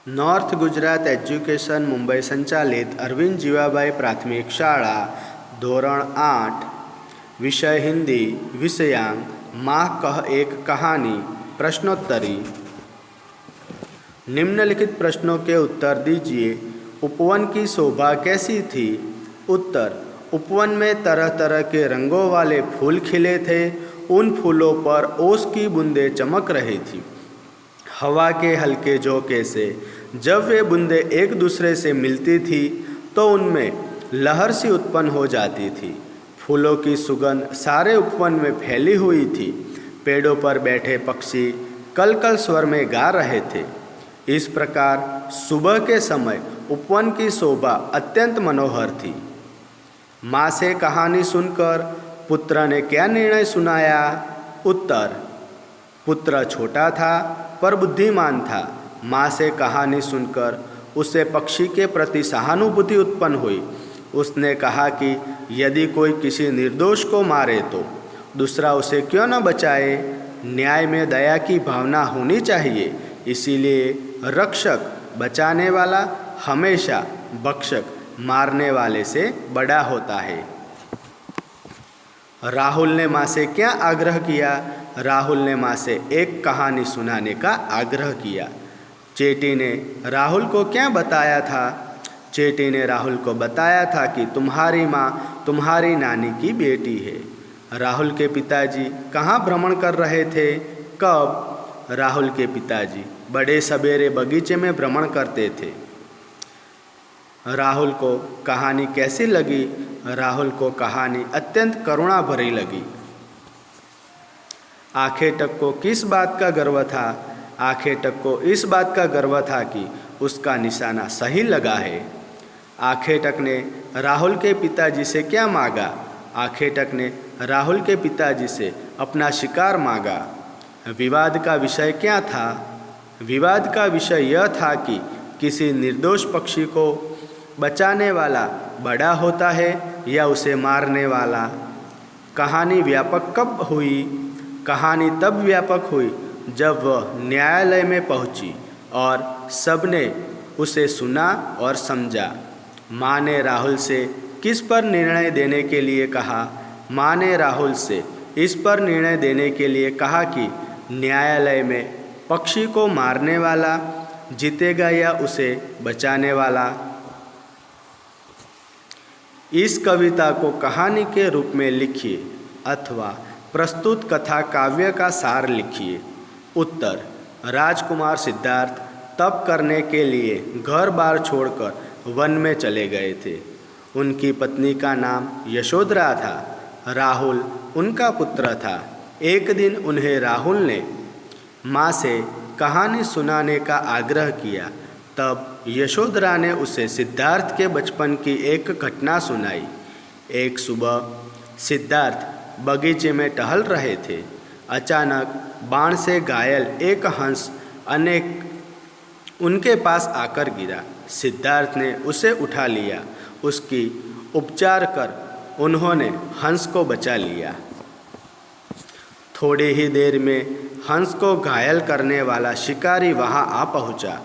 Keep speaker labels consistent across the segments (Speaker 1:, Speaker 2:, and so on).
Speaker 1: North Gujarat education Mumbai संचालित अरविंद जीवाबाई प्राथमिक शाळा धोरण 8 विषय हिंदी विषयांक माँ कह एक कहानी प्रश्नोत्तरी। निम्नलिखित प्रश्नों के उत्तर दीजिए। उपवन की शोभा कैसी थी? उत्तर, उपवन में तरह तरह के रंगों वाले फूल खिले थे। उन फूलों पर ओस की बूंदें चमक रही थी। हवा के हल्के झोंके से जब वे बूंदें एक दूसरे से मिलती थी तो उनमें लहर सी उत्पन्न हो जाती थी। फूलों की सुगंध सारे उपवन में फैली हुई थी। पेड़ों पर बैठे पक्षी कल कल स्वर में गा रहे थे। इस प्रकार सुबह के समय उपवन की शोभा अत्यंत मनोहर थी। माँ से कहानी सुनकर पुत्र ने क्या निर्णय सुनाया? उत्तर, पुत्र छोटा था पर बुद्धिमान था। माँ से कहानी सुनकर उसे पक्षी के प्रति सहानुभूति उत्पन्न हुई। उसने कहा कि यदि कोई किसी निर्दोष को मारे तो दूसरा उसे क्यों न बचाए। न्याय में दया की भावना होनी चाहिए। इसीलिए रक्षक बचाने वाला हमेशा भक्षक मारने वाले से बड़ा होता है। राहुल ने माँ से क्या आग्रह किया? राहुल ने माँ से एक कहानी सुनाने का आग्रह किया। चेटी ने राहुल को क्या बताया था? चेटी ने राहुल को बताया था कि तुम्हारी माँ तुम्हारी नानी की बेटी है। राहुल के पिताजी कहाँ भ्रमण कर रहे थे? कब? राहुल के पिताजी बड़े सवेरे बगीचे में भ्रमण करते थे। राहुल को कहानी कैसी लगी? राहुल को कहानी अत्यंत करुणा भरी लगी। आखेटक को किस बात का गर्व था? आखेटक को इस बात का गर्व था कि उसका निशाना सही लगा है। आखेटक ने राहुल के पिताजी से क्या मांगा? आखेटक ने राहुल के पिताजी से अपना शिकार मांगा। विवाद का विषय क्या था? विवाद का विषय यह था कि किसी निर्दोष पक्षी को बचाने वाला बड़ा होता है या उसे मारने वाला। कहानी व्यापक कब हुई? कहानी तब व्यापक हुई जब वह न्यायालय में पहुंची और सबने उसे सुना और समझा। माँ ने राहुल से किस पर निर्णय देने के लिए कहा? माँ ने राहुल से इस पर निर्णय देने के लिए कहा कि न्यायालय में पक्षी को मारने वाला जीतेगा या उसे बचाने वाला। इस कविता को कहानी के रूप में लिखिए अथवा प्रस्तुत कथा काव्य का सार लिखिए। उत्तर, राजकुमार सिद्धार्थ तप करने के लिए घर बार छोड़कर वन में चले गए थे। उनकी पत्नी का नाम यशोधरा था। राहुल उनका पुत्र था। एक दिन उन्हें राहुल ने माँ से कहानी सुनाने का आग्रह किया। तब यशोधरा ने उसे सिद्धार्थ के बचपन की एक घटना सुनाई। एक सुबह सिद्धार्थ बगीचे में टहल रहे थे। अचानक बाण से घायल एक हंस उनके पास आकर गिरा। सिद्धार्थ ने उसे उठा लिया। उसकी उपचार कर उन्होंने हंस को बचा लिया। थोड़ी ही देर में हंस को घायल करने वाला शिकारी वहां आ पहुंचा।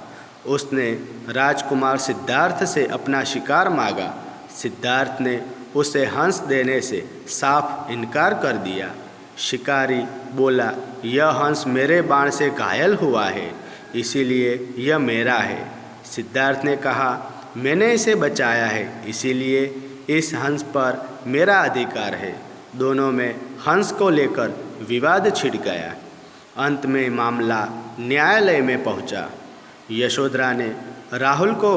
Speaker 1: उसने राजकुमार सिद्धार्थ से अपना शिकार मांगा। सिद्धार्थ ने उसे हंस देने से साफ इनकार कर दिया। शिकारी बोला, यह हंस मेरे बाण से घायल हुआ है, इसीलिए यह मेरा है। सिद्धार्थ ने कहा, मैंने इसे बचाया है, इसीलिए इस हंस पर मेरा अधिकार है। दोनों में हंस को लेकर विवाद छिड़ गया। अंत में मामला न्यायालय में पहुंचा। यशोधरा ने राहुल को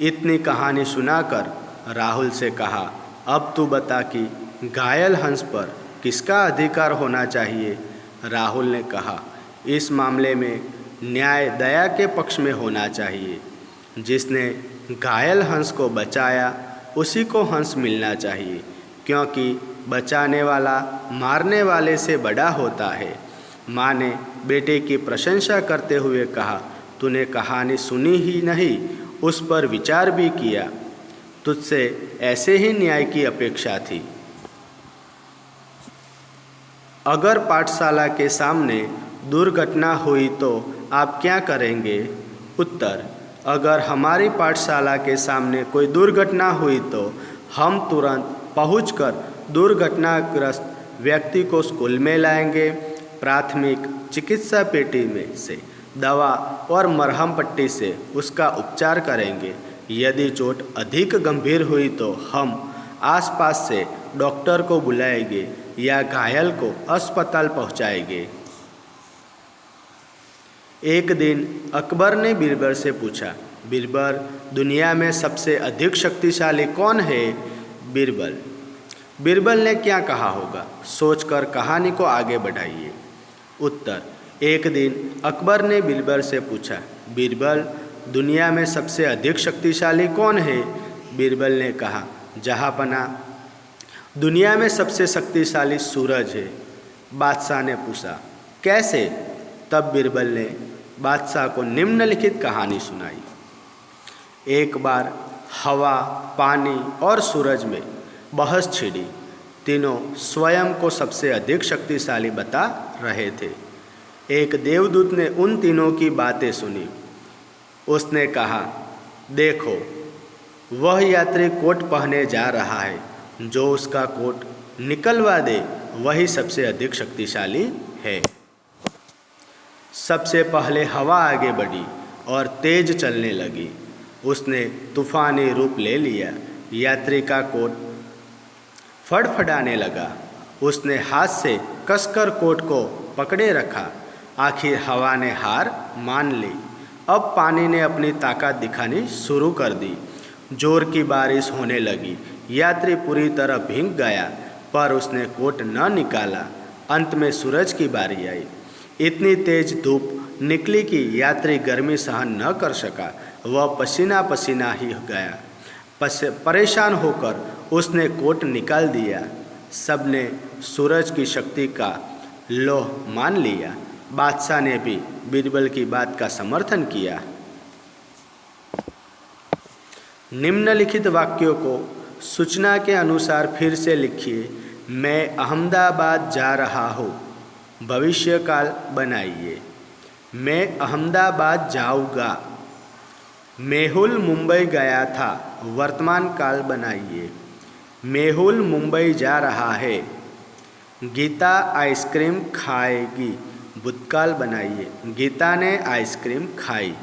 Speaker 1: इतनी कहानी सुनाकर राहुल से कहा, अब तू बता कि घायल हंस पर किसका अधिकार होना चाहिए? राहुल ने कहा, इस मामले में न्याय दया के पक्ष में होना चाहिए। जिसने घायल हंस को बचाया उसी को हंस मिलना चाहिए, क्योंकि बचाने वाला मारने वाले से बड़ा होता है। माँ ने बेटे की प्रशंसा करते हुए कहा, तूने कहानी सुनी ही नहीं, उस पर विचार भी किया। तुझसे ऐसे ही न्याय की अपेक्षा थी। अगर पाठशाला के सामने दुर्घटना हुई तो आप क्या करेंगे? उत्तर: अगर हमारी पाठशाला के सामने कोई दुर्घटना हुई तो हम तुरंत पहुंचकर दुर्घटनाग्रस्त व्यक्ति को स्कूल में लाएंगे। प्राथमिक चिकित्सा पेटी में से दवा और मरहम पट्टी से उसका उपचार करेंगे। यदि चोट अधिक गंभीर हुई तो हम आसपास से डॉक्टर को बुलाएंगे या घायल को अस्पताल पहुंचाएंगे। एक दिन अकबर ने बीरबल से पूछा, बीरबल, दुनिया में सबसे अधिक शक्तिशाली कौन है? बीरबल ने क्या कहा होगा, सोचकर कहानी को आगे बढ़ाइए। उत्तर: एक दिन अकबर ने बीरबल से पूछा, बीरबल, दुनिया में सबसे अधिक शक्तिशाली कौन है? बीरबल ने कहा, जहाँपना, दुनिया में सबसे शक्तिशाली सूरज है। बादशाह ने पूछा, कैसे? तब बीरबल ने बादशाह को निम्नलिखित कहानी सुनाई। एक बार हवा, पानी और सूरज में बहस छिड़ी। तीनों स्वयं को सबसे अधिक शक्तिशाली बता रहे थे। एक देवदूत ने उन तीनों की बातें सुनी। उसने कहा, देखो, वह यात्री कोट पहने जा रहा है। जो उसका कोट निकलवा दे वही सबसे अधिक शक्तिशाली है। सबसे पहले हवा आगे बढ़ी और तेज चलने लगी। उसने तूफानी रूप ले लिया। यात्री का कोट फड़फड़ाने लगा। उसने हाथ से कसकर कोट को पकड़े रखा। आखिर हवा ने हार मान ली। अब पानी ने अपनी ताकत दिखानी शुरू कर दी। जोर की बारिश होने लगी। यात्री पूरी तरह भीग गया, पर उसने कोट न निकाला। अंत में सूरज की बारी आई। इतनी तेज धूप निकली कि यात्री गर्मी सहन न कर सका। वह पसीना पसीना ही गया। परेशान होकर उसने कोट निकाल दिया। सबने सूरज की शक्ति का लोह मान लिया। बादशाह ने भी बीरबल की बात का समर्थन किया। निम्नलिखित वाक्यों को सूचना के अनुसार फिर से लिखिए। मैं अहमदाबाद जा रहा हूँ। भविष्यकाल बनाइए। मैं अहमदाबाद जाऊँगा। मेहुल मुंबई गया था। वर्तमान काल बनाइए। मेहुल मुंबई जा रहा है। गीता आइसक्रीम खाएगी। भूतकाल बनाइए। गीता ने आइसक्रीम खाई।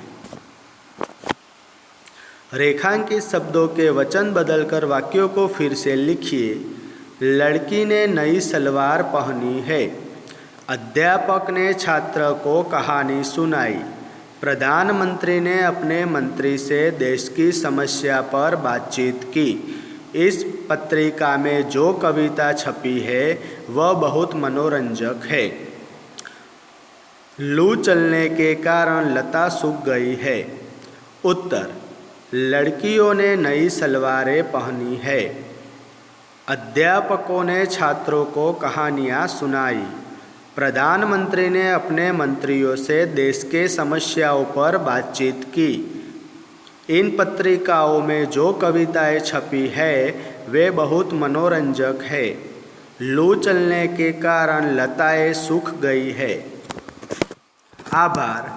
Speaker 1: रेखांकित शब्दों के वचन बदलकर वाक्यों को फिर से लिखिए। लड़की ने नई सलवार पहनी है। अध्यापक ने छात्र को कहानी सुनाई। प्रधानमंत्री ने अपने मंत्री से देश की समस्या पर बातचीत की। इस पत्रिका में जो कविता छपी है वह बहुत मनोरंजक है। लू चलने के कारण लता सूख गई है। उत्तर: लड़कियों ने नई सलवारें पहनी है। अध्यापकों ने छात्रों को कहानियाँ सुनाई। प्रधानमंत्री ने अपने मंत्रियों से देश के समस्याओं पर बातचीत की। इन पत्रिकाओं में जो कविताएं छपी है वे बहुत मनोरंजक है। लू चलने के कारण लताएं सूख गई है। आभार।